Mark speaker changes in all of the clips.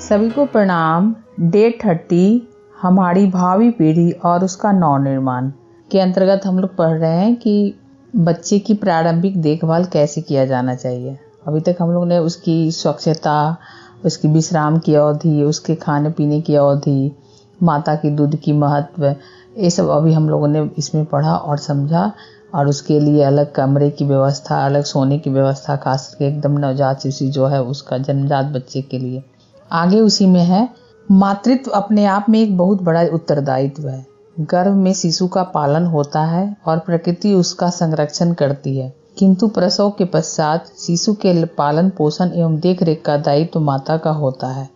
Speaker 1: सभी को प्रणाम। डे 30 हमारी भावी पीढ़ी और उसका नवनिर्माण के अंतर्गत हम लोग पढ़ रहे हैं कि बच्चे की प्रारंभिक देखभाल कैसे किया जाना चाहिए। अभी तक हम लोग ने उसकी स्वच्छता, उसकी विश्राम की अवधि, उसके खाने पीने की अवधि, माता की दूध की महत्व, ये सब अभी हम लोगों ने इसमें पढ़ा और समझा। और उसके लिए अलग कमरे की व्यवस्था, अलग सोने की व्यवस्था, खास करके एकदम नवजात शिशु जो है उसका, जन्मजात बच्चे के लिए। आगे उसी में है, मातृत्व अपने आप में एक बहुत बड़ा उत्तरदायित्व है। गर्भ में शिशु का पालन होता है और प्रकृति उसका संरक्षण करती है, किंतु प्रसव के पश्चात शिशु के पालन पोषण एवं देखरेख का दायित्व माता का होता है।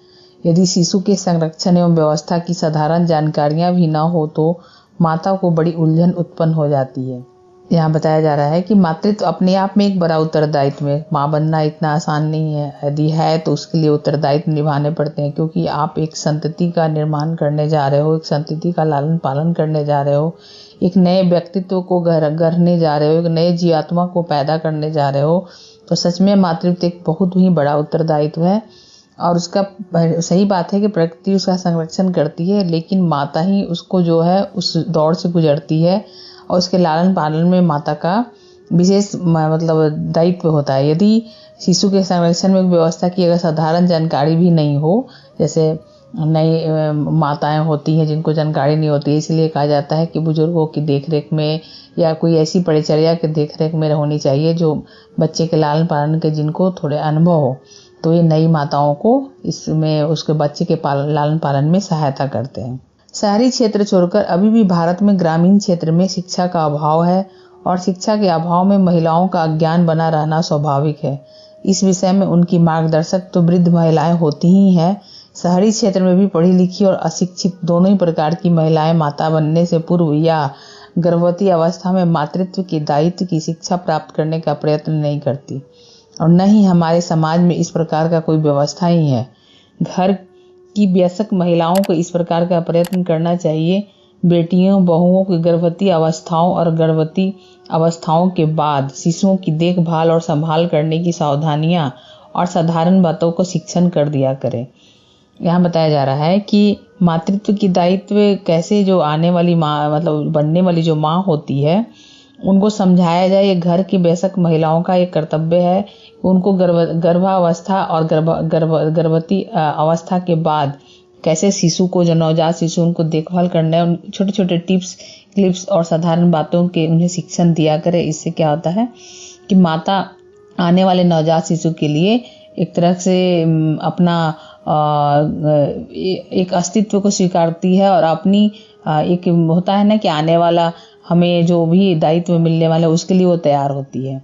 Speaker 1: यदि शिशु के संरक्षण एवं व्यवस्था की साधारण जानकारियां भी न हो तो माता को बड़ी उलझन उत्पन्न हो जाती है। यहाँ बताया जा रहा है कि मातृत्व अपने आप में एक बड़ा उत्तरदायित्व है। माँ बनना इतना आसान नहीं है, यदि है तो उसके लिए उत्तरदायित्व निभाने पड़ते हैं, क्योंकि आप एक संतति का निर्माण करने जा रहे हो, एक संतति का लालन पालन करने जा रहे हो, एक नए व्यक्तित्व को गढ़ने जा रहे हो, एक नए जीवात्मा को पैदा करने जा रहे हो। तो सच में मातृत्व एक बहुत ही बड़ा उत्तरदायित्व है। और उसका सही बात है कि प्रकृति उसका संरक्षण करती है, लेकिन माता ही उसको जो है उस दौर से गुजरती है और उसके लालन पालन में माता का विशेष दायित्व होता है। यदि शिशु के संरक्षण में व्यवस्था की अगर साधारण जानकारी भी नहीं हो, जैसे नई माताएं होती हैं जिनको जानकारी नहीं होती, इसलिए कहा जाता है कि बुजुर्गों की देखरेख में या कोई ऐसी परिचर्या के देखरेख में होनी चाहिए जो बच्चे के लालन पालन के जिनको थोड़े अनुभव हो। तो ये नई माताओं को इसमें उसके बच्चे के लालन पालन में सहायता करते हैं। शहरी क्षेत्र छोड़कर अभी भी भारत में ग्रामीण क्षेत्र में शिक्षा का अभाव है और शिक्षा के अभाव में महिलाओं का अज्ञान बना रहना स्वाभाविक है। इस विषय में उनकी मार्गदर्शक तो वृद्ध महिलाएं होती ही हैं। शहरी क्षेत्र में भी पढ़ी लिखी और अशिक्षित दोनों ही प्रकार की महिलाएं माता बनने से पूर्व या गर्भवती अवस्था में मातृत्व के दायित्व की शिक्षा प्राप्त करने का प्रयत्न नहीं करती, और न ही हमारे समाज में इस प्रकार का कोई व्यवस्था ही है। घर की वयस्क महिलाओं को इस प्रकार का प्रयत्न करना चाहिए। बेटियों बहुओं की गर्भवती अवस्थाओं और गर्भवती अवस्थाओं के बाद शिशुओं की देखभाल और संभाल करने की सावधानियां और साधारण बातों को शिक्षण कर दिया करें। यहाँ बताया जा रहा है कि मातृत्व की दायित्व कैसे जो आने वाली माँ बनने वाली जो माँ होती है उनको समझाया जाए। ये घर की वयस्क महिलाओं का एक कर्तव्य है। उनको गर्भावस्था और गर्भवती अवस्था के बाद कैसे शिशु को, जो नवजात शिशु, उनको देखभाल करना है, उन छोटे छोटे टिप्स क्लिप्स और साधारण बातों के उन्हें शिक्षण दिया करे। इससे क्या होता है कि माता आने वाले नवजात शिशु के लिए एक तरह से अपना एक अस्तित्व को स्वीकारती है और अपनी एक होता है ना कि आने वाला हमें जो भी दायित्व मिलने वाला है उसके लिए वो तैयार होती है।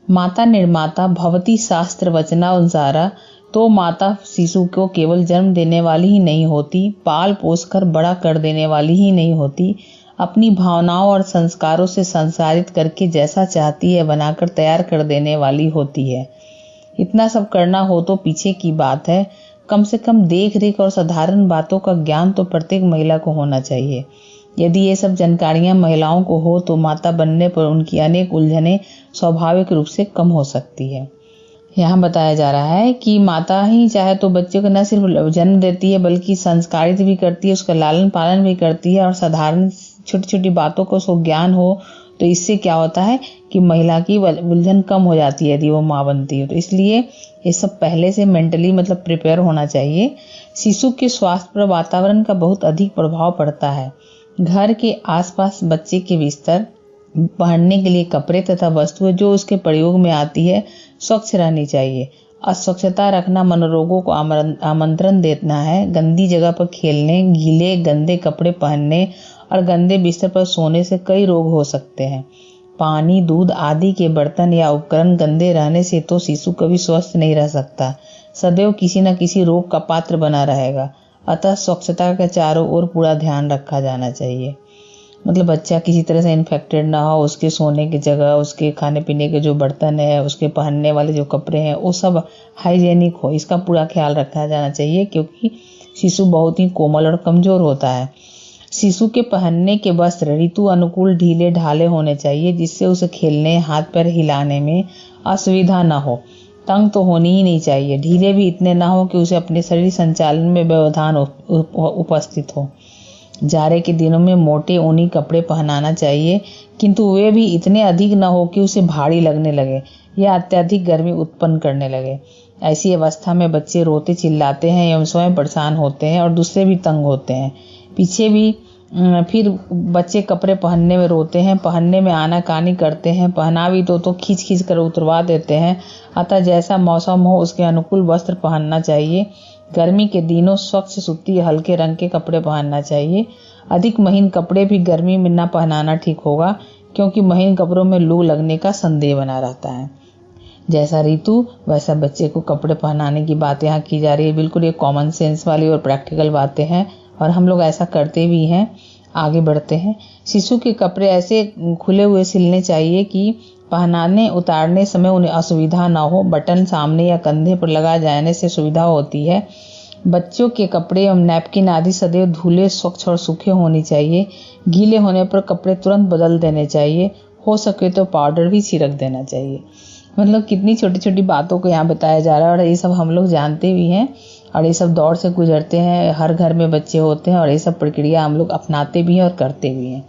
Speaker 1: माता निर्माता भवती शास्त्र वचनानुसारा, तो माता शिशु को केवल जन्म देने वाली ही नहीं होती, पाल पोस कर बड़ा कर देने वाली ही नहीं होती, अपनी भावनाओं और संस्कारों से संसारित करके जैसा चाहती है बनाकर तैयार कर देने वाली होती है। इतना सब करना हो तो पीछे की बात है। कम से कम देख रेख और साधारण बातों का ज्ञान तो प्रत्येक महिला को होना चाहिए। यदि ये सब जानकारियां महिलाओं को हो तो माता बनने पर उनकी अनेक उलझनें स्वाभाविक रूप से कम हो सकती है। यहाँ बताया जा रहा है कि माता ही चाहे तो बच्चे को न सिर्फ जन्म देती है बल्कि संस्कारित भी करती है, उसका लालन पालन भी करती है, और साधारण छोटी छोटी बातों को उसको ज्ञान हो तो इससे क्या होता है कि महिला की उलझन कम हो जाती है यदि वो माँ बनती है। तो इसलिए ये सब पहले से मेंटली प्रिपेयर होना चाहिए। शिशु के स्वास्थ्य पर वातावरण का बहुत अधिक प्रभाव पड़ता है। घर के आसपास बच्चे के बिस्तर, पहनने के लिए कपड़े तथा वस्तुएं जो उसके प्रयोग में आती है स्वच्छ रहनी चाहिए। अस्वच्छता रखना मनोरोगों को आमंत्रण देना है। गंदी जगह पर खेलने, गीले गंदे कपड़े पहनने और गंदे बिस्तर पर सोने से कई रोग हो सकते हैं। पानी, दूध आदि के बर्तन या उपकरण गंदे रहने से तो शिशु कभी स्वस्थ नहीं रह सकता, सदैव किसी न किसी रोग का पात्र बना रहेगा। अतः स्वच्छता का चारों ओर पूरा ध्यान रखा जाना चाहिए। बच्चा किसी तरह से इन्फेक्टेड ना हो, उसके सोने की जगह, उसके खाने पीने के जो बर्तन है, उसके पहनने वाले जो कपड़े हैं वो सब हाइजेनिक हो, इसका पूरा ख्याल रखा जाना चाहिए, क्योंकि शिशु बहुत ही कोमल और कमजोर होता है। शिशु के पहनने के वस्त्र ऋतु अनुकूल ढीले ढाले होने चाहिए, जिससे उसे खेलने, हाथ पैर हिलाने में असुविधा न हो। तंग तो होनी ही नहीं चाहिए, ढीले भी इतने ना हो कि उसे अपने शरीर संचालन में व्यवधान उपस्थित हो। जाड़े के दिनों में मोटे ऊनी कपड़े पहनाना चाहिए, किंतु वे भी इतने अधिक न हो कि उसे भारी लगने लगे या अत्यधिक गर्मी उत्पन्न करने लगे। ऐसी अवस्था में बच्चे रोते चिल्लाते हैं एवं स्वयं परेशान होते हैं और दूसरे भी तंग होते हैं। फिर बच्चे कपड़े पहनने में रोते हैं, पहनने में आनाकानी करते हैं, पहना भी तो खींच खींच कर उतरवा देते हैं। अतः जैसा मौसम हो उसके अनुकूल वस्त्र पहनना चाहिए। गर्मी के दिनों स्वच्छ सूती हल्के रंग के कपड़े पहनना चाहिए। अधिक महीन कपड़े भी गर्मी में न पहनाना ठीक होगा, क्योंकि महीन कपड़ों में लू लगने का संदेह बना रहता है। जैसा ऋतु वैसा बच्चे को कपड़े पहनाने की बात यहाँ की जा रही है। बिल्कुल ये कॉमन सेंस वाली और प्रैक्टिकल बातें हैं और हम लोग ऐसा करते भी हैं। आगे बढ़ते हैं। शिशु के कपड़े ऐसे खुले हुए सिलने चाहिए कि पहनाने उतारने समय उन्हें असुविधा ना हो। बटन सामने या कंधे पर लगा जाने से सुविधा होती है। बच्चों के कपड़े एवं नैपकिन आदि सदैव धुले, स्वच्छ और सूखे होने चाहिए। गीले होने पर कपड़े तुरंत बदल देने चाहिए। हो सके तो पाउडर भी छिड़क देना चाहिए। मतलब कितनी छोटी छोटी बातों को यहाँ बताया जा रहा है और ये सब हम लोग जानते भी हैं और ये सब दौर से गुजरते हैं। हर घर में बच्चे होते हैं और ये सब प्रक्रिया हम लोग अपनाते भी हैं और करते भी हैं।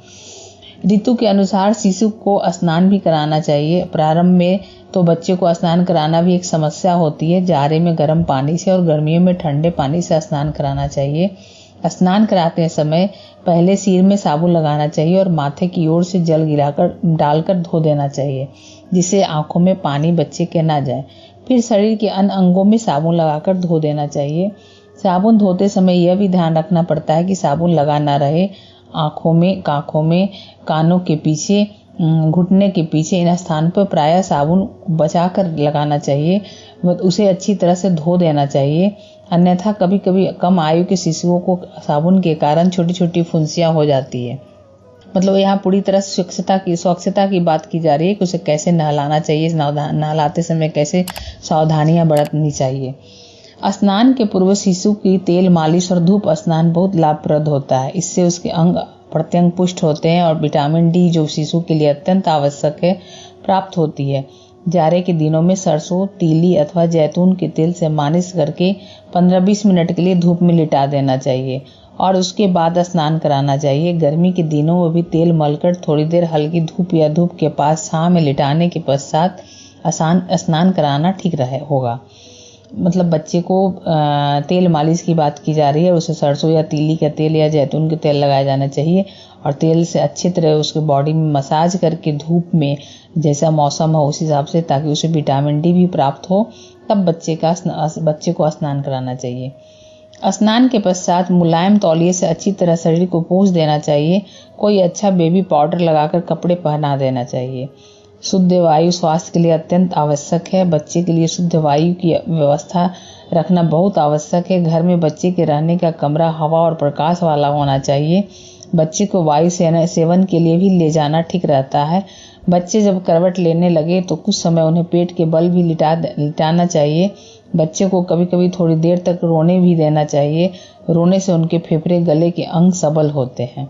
Speaker 1: ऋतु के अनुसार शिशु को स्नान भी कराना चाहिए। प्रारंभ में तो बच्चे को स्नान कराना भी एक समस्या होती है। जाड़े में गर्म पानी से और गर्मियों में ठंडे पानी से स्नान कराना चाहिए। स्नान कराते समय पहले सिर में साबुन लगाना चाहिए और माथे की ओर से जल डालकर धो देना चाहिए, जिससे आंखों में पानी बच्चे के ना जाए। फिर शरीर के अन्य अंगों में साबुन लगाकर धो देना चाहिए। साबुन धोते समय यह भी ध्यान रखना पड़ता है कि साबुन लगा ना रहे। आंखों में, कानों के पीछे, घुटने के पीछे, इन स्थान पर प्रायः साबुन बचाकर लगाना चाहिए। उसे अच्छी तरह से धो देना चाहिए। अन्यथा कभी कभी कम आयु के शिशुओं को साबुन के कारण छोटी छोटी फुंसियां हो जाती है। मतलब यहाँ पूरी तरह स्वच्छता की बात की जा रही है कि उसे कैसे नहलाना चाहिए, नहलाते समय कैसे सावधानियां बरतनी चाहिए। स्नान के पूर्व शिशु की तेल मालिश और धूप स्नान बहुत लाभप्रद होता है। इससे उसके अंग प्रत्यंग पुष्ट होते हैं और विटामिन डी, जो शिशु के लिए अत्यंत आवश्यक है, प्राप्त होती है। जाड़े के दिनों में सरसों, तीली अथवा जैतून के तेल से मालिश करके 15-20 मिनट के लिए धूप में लिटा देना चाहिए और उसके बाद स्नान कराना चाहिए। गर्मी के दिनों में भी तेल मलकर थोड़ी देर हल्की धूप या धूप के पास छांव में लिटाने के पश्चात स्नान कराना ठीक होगा। मतलब बच्चे को तेल मालिश की बात की जा रही है। उसे सरसों या तीली का तेल या जैतून का तेल लगाया जाना चाहिए और तेल से अच्छी तरह उसके बॉडी में मसाज करके धूप में जैसा मौसम हो उस हिसाब से, ताकि उसे विटामिन डी भी प्राप्त हो, तब बच्चे को स्नान कराना चाहिए। स्नान के पश्चात मुलायम तौलिए से अच्छी तरह शरीर को पोंछ देना चाहिए। कोई अच्छा बेबी पाउडर लगाकर कपड़े पहना देना चाहिए। शुद्ध वायु स्वास्थ्य के लिए अत्यंत आवश्यक है। बच्चे के लिए शुद्ध वायु की व्यवस्था रखना बहुत आवश्यक है। घर में बच्चे के रहने का कमरा हवा और प्रकाश वाला होना चाहिए। बच्चे को वायु सेवन के लिए भी ले जाना ठीक रहता है। बच्चे जब करवट लेने लगे तो कुछ समय उन्हें पेट के बल भी लिटाना चाहिए। बच्चे को कभी कभी थोड़ी देर तक रोने भी देना चाहिए। रोने से उनके फेफड़े, गले के अंग सबल होते हैं।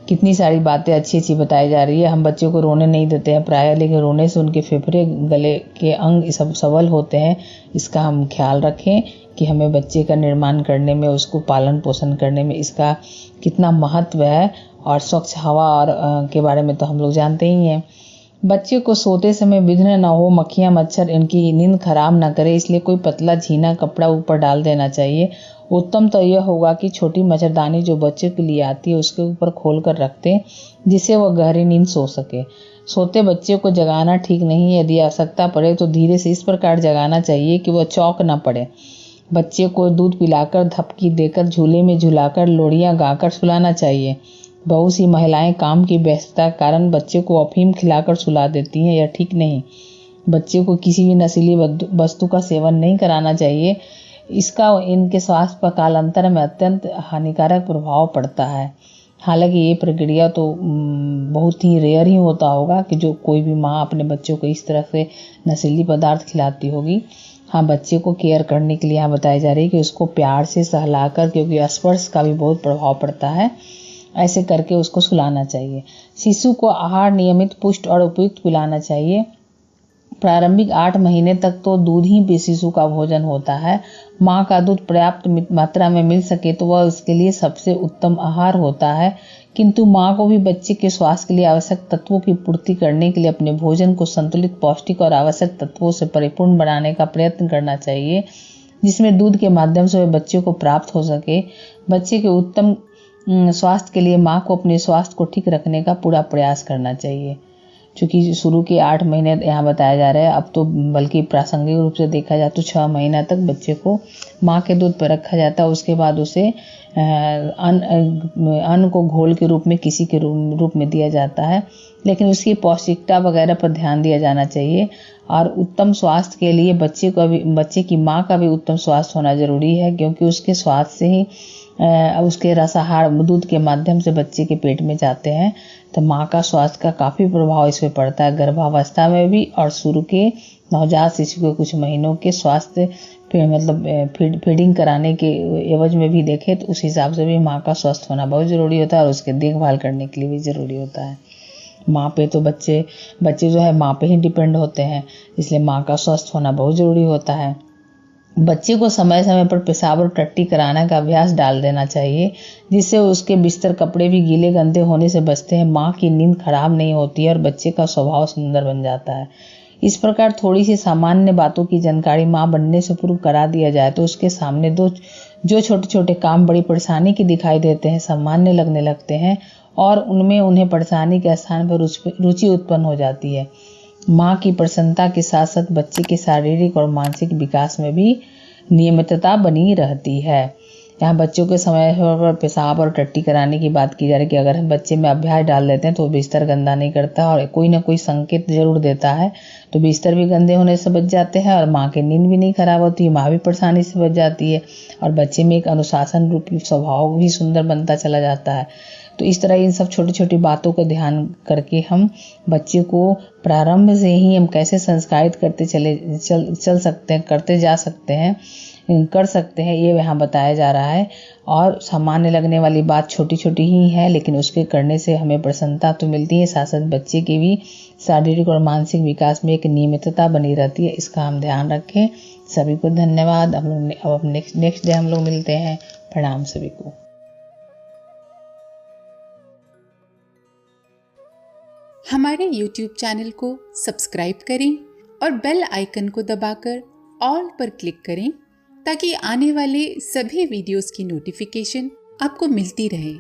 Speaker 1: कितनी सारी बातें अच्छी अच्छी बताई जा रही है। हम बच्चों को रोने नहीं देते हैं प्रायः, लेकिन रोने से उनके फेफड़े, गले के अंग सब सबल होते हैं। इसका हम ख्याल रखें कि हमें बच्चे का निर्माण करने में, उसको पालन पोषण करने में इसका कितना महत्व है। और स्वच्छ हवा और के बारे में तो हम लोग जानते ही हैं। बच्चे को सोते समय विघ्न न हो, मक्खियां मच्छर इनकी नींद खराब न करे, इसलिए कोई पतला झीना कपड़ा ऊपर डाल देना चाहिए। उत्तम तो यह होगा कि छोटी मच्छरदानी जो बच्चे के लिए आती है उसके ऊपर खोल कर रखते, जिससे वह गहरी नींद सो सके। सोते बच्चे को जगाना ठीक नहीं है। यदि आवश्यकता पड़े तो धीरे से इस प्रकार जगाना चाहिए कि वह चौंक न पड़े। बच्चे को दूध पिलाकर, धपकी देकर, झूले में झुलाकर, लोरियां गाकर सुलाना चाहिए। बहुत सी महिलाएं काम की व्यस्तता के कारण बच्चे को अफीम खिलाकर सुला देती हैं। यह ठीक नहीं। बच्चे को किसी भी नशीली वस्तु का सेवन नहीं कराना चाहिए। इसका इनके स्वास्थ्य पर कालांतर में अत्यंत हानिकारक प्रभाव पड़ता है। हालांकि ये प्रक्रिया तो बहुत ही रेयर ही होता होगा कि जो कोई भी माँ अपने बच्चों को इस तरह से नशीली पदार्थ खिलाती होगी। हाँ, बच्चे को केयर करने के लिए यहाँ बताई जा रही है कि उसको प्यार से सहलाकर, क्योंकि स्पर्श का भी बहुत प्रभाव पड़ता है, ऐसे करके उसको सुलाना चाहिए। शिशु को आहार नियमित, पुष्ट और उपयुक्त पिलाना चाहिए। प्रारंभिक 8 महीने तक तो दूध ही शिशु का भोजन होता है। माँ का दूध पर्याप्त मात्रा में मिल सके तो वह उसके लिए सबसे उत्तम आहार होता है, किंतु माँ को भी बच्चे के स्वास्थ्य के लिए आवश्यक तत्वों की पूर्ति करने के लिए अपने भोजन को संतुलित, पौष्टिक और आवश्यक तत्वों से परिपूर्ण बनाने का प्रयत्न करना चाहिए, जिसमें दूध के माध्यम से बच्चे को प्राप्त हो सके। बच्चे के उत्तम स्वास्थ्य के लिए माँ को अपने स्वास्थ्य को ठीक रखने का पूरा प्रयास करना चाहिए। चूँकि शुरू के 8 महीने यहाँ बताया जा रहा है, अब तो बल्कि प्रासंगिक रूप से देखा जाए तो 6 महीना तक बच्चे को माँ के दूध पर रखा जाता है। उसके बाद उसे अन्न को घोल के रूप में किसी के रूप में दिया जाता है, लेकिन उसकी पौष्टिकता वगैरह पर ध्यान दिया जाना चाहिए। और उत्तम स्वास्थ्य के लिए बच्चे की माँ का भी उत्तम स्वास्थ्य होना जरूरी है, क्योंकि उसके स्वास्थ्य से ही उसके रसाहार दूध के माध्यम से बच्चे के पेट में जाते हैं, तो माँ का स्वास्थ्य का काफ़ी प्रभाव इस पे पड़ता है, गर्भावस्था में भी और शुरू के नवजात शिशु के कुछ महीनों के स्वास्थ्य मतलब फीडिंग कराने के एवज में भी देखें तो उस हिसाब से भी माँ का स्वस्थ होना बहुत ज़रूरी होता है और उसके देखभाल करने के लिए भी ज़रूरी होता है। माँ पे तो बच्चे जो है माँ पे ही डिपेंड होते हैं, इसलिए माँ का स्वस्थ होना बहुत ज़रूरी होता है। बच्चे को समय समय पर पेशाब और टट्टी कराने का अभ्यास डाल देना चाहिए, जिससे उसके बिस्तर कपड़े भी गीले गंदे होने से बचते हैं। माँ की नींद खराब नहीं होती है और बच्चे का स्वभाव सुंदर बन जाता है। इस प्रकार थोड़ी सी सामान्य बातों की जानकारी माँ बनने से पूर्व करा दिया जाए तो उसके सामने जो छोटे छोटे काम बड़ी परेशानी की दिखाई देते हैं, सामान्य लगने लगते हैं और उन्हें परेशानी के स्थान पर रुचि उत्पन्न हो जाती है। माँ की प्रसन्नता के साथ साथ बच्चे के शारीरिक और मानसिक विकास में भी नियमितता बनी रहती है। यहाँ बच्चों के समय पर पेशाब और टट्टी कराने की बात की जा रही है कि अगर हम बच्चे में अभ्यास डाल देते हैं तो बिस्तर गंदा नहीं करता और कोई ना कोई संकेत जरूर देता है, तो बिस्तर भी गंदे होने से बच जाते हैं और माँ की नींद भी नहीं खराब होती, माँ भी परेशानी से बच जाती है और बच्चे में एक अनुशासन रूपी स्वभाव भी सुंदर बनता चला जाता है। तो इस तरह इन सब छोटी छोटी बातों का ध्यान करके हम बच्चे को प्रारंभ से ही हम कैसे संस्कारित चल सकते हैं, कर सकते हैं, ये यहाँ बताया जा रहा है। और सामान्य लगने वाली बात छोटी छोटी ही है, लेकिन उसके करने से हमें प्रसन्नता तो मिलती है, साथ साथ बच्चे के भी शारीरिक और मानसिक विकास में एक नियमितता बनी रहती है। इसका हम ध्यान रखें। सभी को धन्यवाद। हम लोग अब नेक्स्ट डे हम लोग मिलते हैं। प्रणाम सभी को।
Speaker 2: हमारे YouTube चैनल को सब्सक्राइब करें और बेल आइकन को दबाकर ऑल पर क्लिक करें ताकि आने वाले सभी वीडियोस की नोटिफिकेशन आपको मिलती रहे।